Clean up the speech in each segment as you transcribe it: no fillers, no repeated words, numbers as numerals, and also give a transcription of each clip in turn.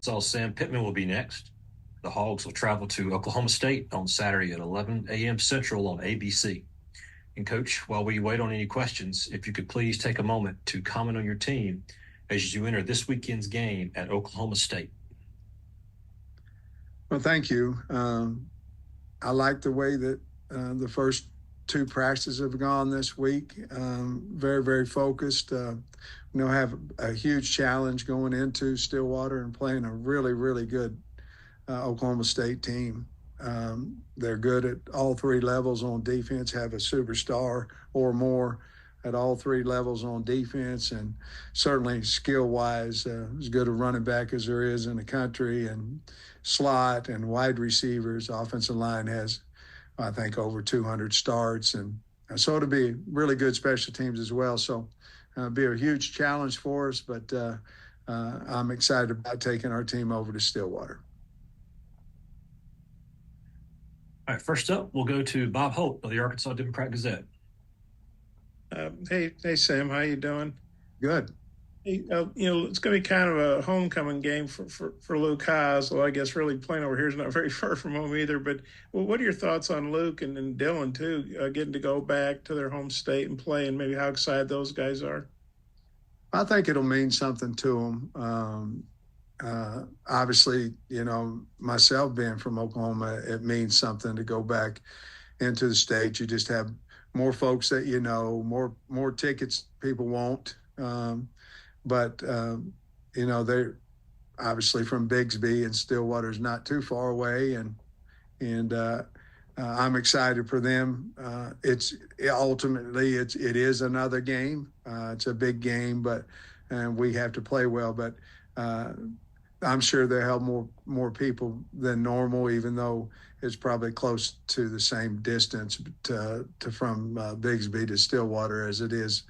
So Sam Pittman will be next. The Hogs will travel to Oklahoma State on Saturday at 11 a.m. Central on ABC. And Coach, while we wait on any questions, if you could please take a moment to comment on your team as you enter this weekend's game at Oklahoma State. Well, thank you. I like the way that the first two practices have gone this week. Very, very focused. Have a huge challenge going into Stillwater and playing a really, really good Oklahoma State team. They're good at all three levels on defense, have a superstar or more at all three levels on defense, and certainly skill-wise, as good a running back as there is in the country, and slot and wide receivers. Offensive line has, I think, over 200 starts, and so it'll be really good special teams as well. So be a huge challenge for us, but I'm excited about taking our team over to Stillwater. All right, first up, we'll go to Bob Holt of the Arkansas Democrat-Gazette. Hey, Sam, how you doing? Good. Hey, it's going to be kind of a homecoming game for Luke Haas. Well, I guess really playing over here is not very far from home either. But what are your thoughts on Luke and Dylan, too, getting to go back to their home state and play, and maybe how excited those guys are? I think it'll mean something to them. Obviously, myself being from Oklahoma, it means something to go back into the state. You just have more folks that more tickets people want. But they're obviously from Bigsby, and Stillwater's not too far away, and I'm excited for them. Ultimately it is another game. It's a big game, and we have to play well. But I'm sure they'll have more people than normal, even though it's probably close to the same distance from Bigsby to Stillwater as it is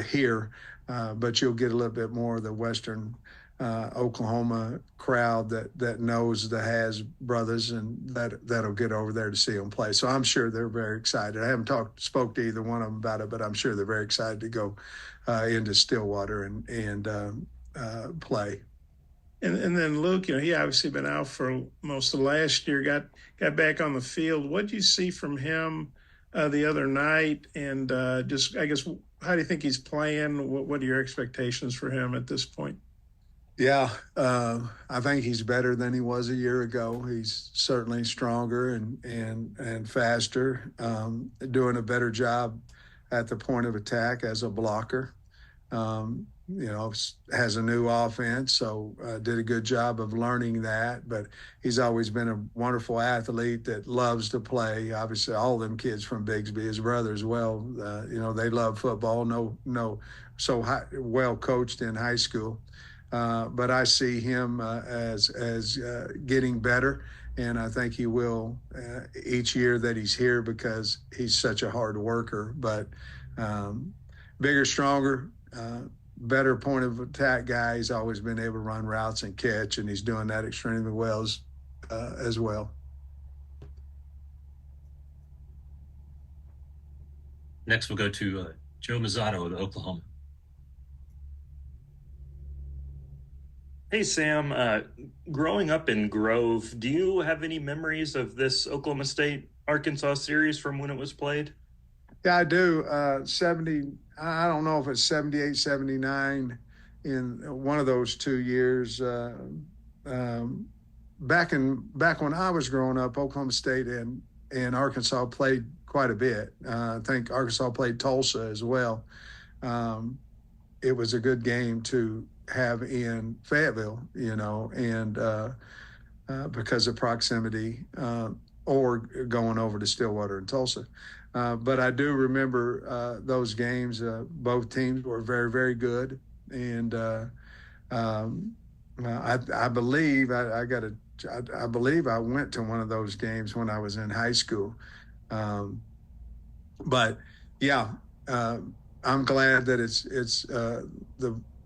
here. But you'll get a little bit more of the Western Oklahoma crowd that knows the Haas brothers, and that'll get over there to see them play. So I'm sure they're very excited. I haven't spoke to either one of them about it, but I'm sure they're very excited to go into Stillwater and play. And then Luke, he obviously been out for most of last year, got back on the field. What did you see from him the other night? And just, I guess, how do you think he's playing? What are your expectations for him at this point? Yeah, I think he's better than he was a year ago. He's certainly stronger and faster, doing a better job at the point of attack as a blocker. Has a new offense, so did a good job of learning that. But he's always been a wonderful athlete that loves to play. Obviously, all them kids from Bigsby, his brother as well, they love football. Well coached in high school. But I see him as getting better, and I think he will each year that he's here because he's such a hard worker. But bigger, stronger, better point of attack guy. He's always been able to run routes and catch, and he's doing that extremely well as well. Next, we'll go to Joe Mazzato of Oklahoma. Hey, Sam, growing up in Grove, do you have any memories of this Oklahoma State-Arkansas series from when it was played? Yeah, I do. I don't know if it's 78, 79 in one of those 2 years. Back when I was growing up, Oklahoma State and Arkansas played quite a bit. I think Arkansas played Tulsa as well. It was a good game to have in Fayetteville, and because of proximity, or going over to Stillwater and Tulsa. But I do remember those games. Both teams were very, very good, and I believe I believe I went to one of those games when I was in high school. But yeah, I'm glad that it's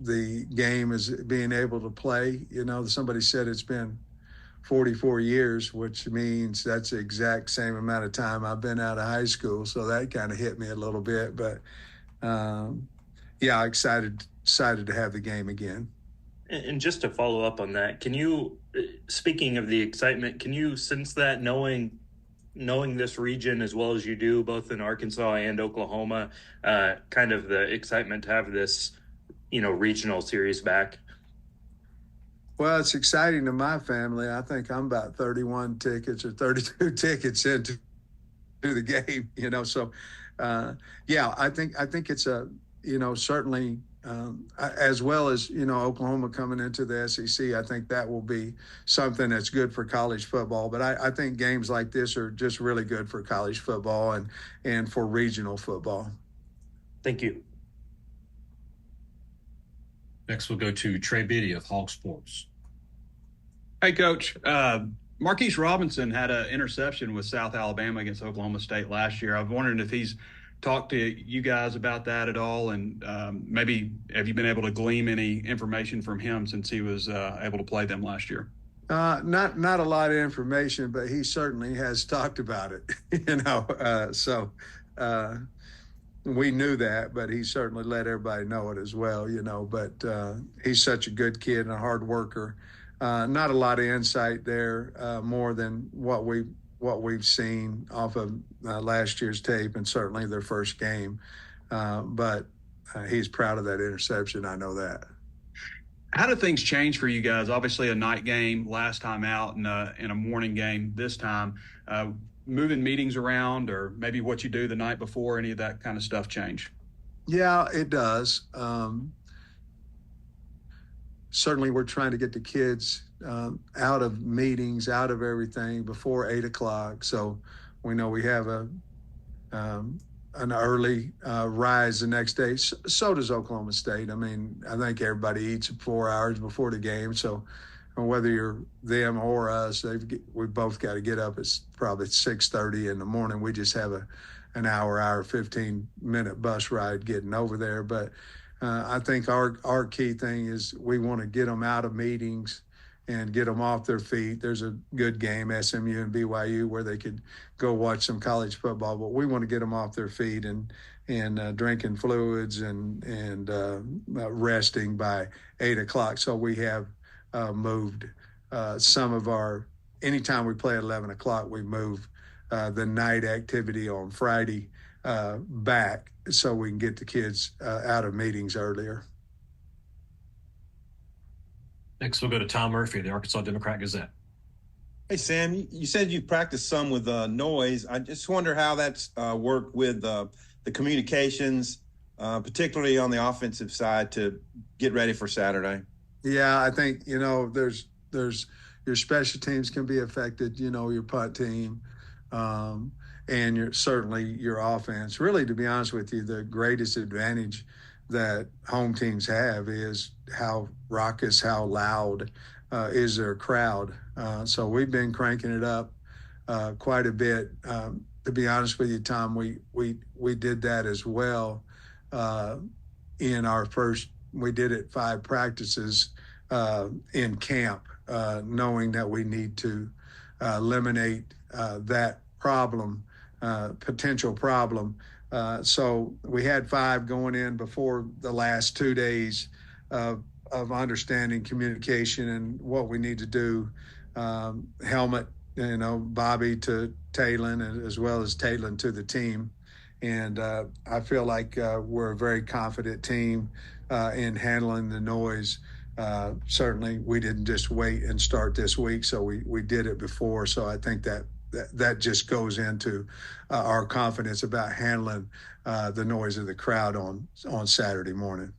the game is being able to play. Somebody said it's been 44 years, which means that's the exact same amount of time I've been out of high school. So that kind of hit me a little bit, but yeah, excited to have the game again. And just to follow up on that, can you, speaking of the excitement, can you sense that knowing this region as well as you do, both in Arkansas and Oklahoma, kind of the excitement to have this, regional series back? Well, it's exciting to my family. I think I'm about 31 tickets or 32 tickets into the game, So, yeah, I think it's certainly as well as Oklahoma coming into the SEC. I think that will be something that's good for college football. But I think games like this are just really good for college football and for regional football. Thank you. Next, we'll go to Trey Biddy of Hawg Sports. Hey, Coach. Marquise Robinson had an interception with South Alabama against Oklahoma State last year. I was wondering if he's talked to you guys about that at all, and maybe have you been able to glean any information from him since he was able to play them last year? Not a lot of information, but he certainly has talked about it. So we knew that, but he certainly let everybody know it as well. But he's such a good kid and a hard worker. Not a lot of insight there, more than what we've seen off of last year's tape and certainly their first game. But he's proud of that interception. I know that. How do things change for you guys? Obviously, a night game last time out and a morning game this time. Moving meetings around, or maybe what you do the night before, any of that kind of stuff change? Yeah, it does. Certainly, we're trying to get the kids out of meetings, out of everything before 8 o'clock. So we know we have an early rise the next day. So does Oklahoma State. I mean, I think everybody eats 4 hours before the game. So whether you're them or us, we both got to get up at probably 6:30 in the morning. We just have an hour, 15-minute bus ride getting over there. But I think our key thing is we want to get them out of meetings and get them off their feet. There's a good game, SMU and BYU, where they could go watch some college football, but we want to get them off their feet and drinking fluids and resting by 8 o'clock. So we have moved some of anytime we play at 11 o'clock, we move the night activity on Friday back so we can get the kids out of meetings earlier. Next, we'll go to Tom Murphy of the Arkansas Democrat-Gazette. Hey, Sam, you said you practiced some with noise. I just wonder how that's worked with the communications, particularly on the offensive side, to get ready for Saturday. Yeah, I think, there's your special teams can be affected, your punt team, and certainly your offense. Really, to be honest with you, the greatest advantage that home teams have is how raucous, how loud is their crowd. So we've been cranking it up quite a bit. To be honest with you, Tom, we did that as well in our first. We did it 5 practices in camp, knowing that we need to eliminate that potential problem. So we had 5 going in before the last 2 days of understanding communication and what we need to do. Helmet, Bobby to Taylon, as well as Taylon to the team. And I feel like we're a very confident team in handling the noise. Certainly, we didn't just wait and start this week, so we did it before. So I think that just goes into our confidence about handling the noise of the crowd on Saturday morning.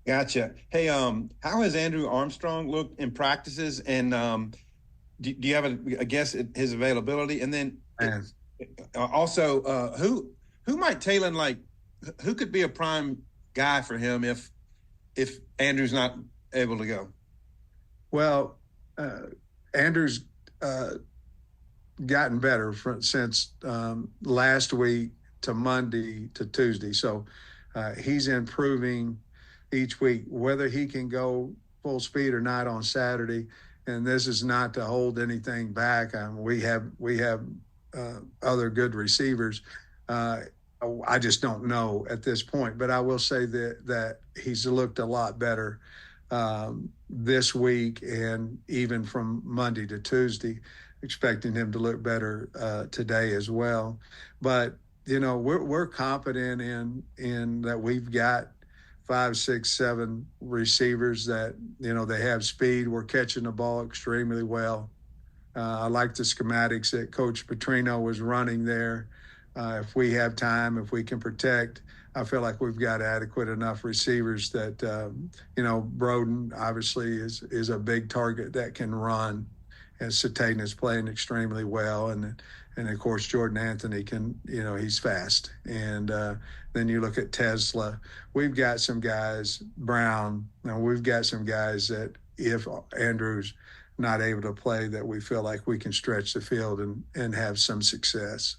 Gotcha. Hey, how has Andrew Armstrong looked in practices, and do you have a guess at his availability? And then also, who might Taylon who could be a prime guy for him if Andrew's not able to go? Well, Andrew's gotten better since last week to Monday to Tuesday. So he's improving each week. Whether he can go full speed or not on Saturday, and this is not to hold anything back. We have other good receivers. I just don't know at this point, but I will say that he's looked a lot better this week and even from Monday to Tuesday, expecting him to look better today as well. But we're confident in that we've got 5, 6, 7 receivers that they have speed. We're catching the ball extremely well. I like the schematics that Coach Petrino was running there. If we have time, if we can protect, I feel like we've got adequate enough receivers that, Broden obviously is a big target that can run, and Satane is playing extremely well. And of course, Jordan Anthony can, he's fast. And then you look at Tesla. We've got some guys, Brown, and we've got some guys that if Andrew's not able to play, that we feel like we can stretch the field and have some success.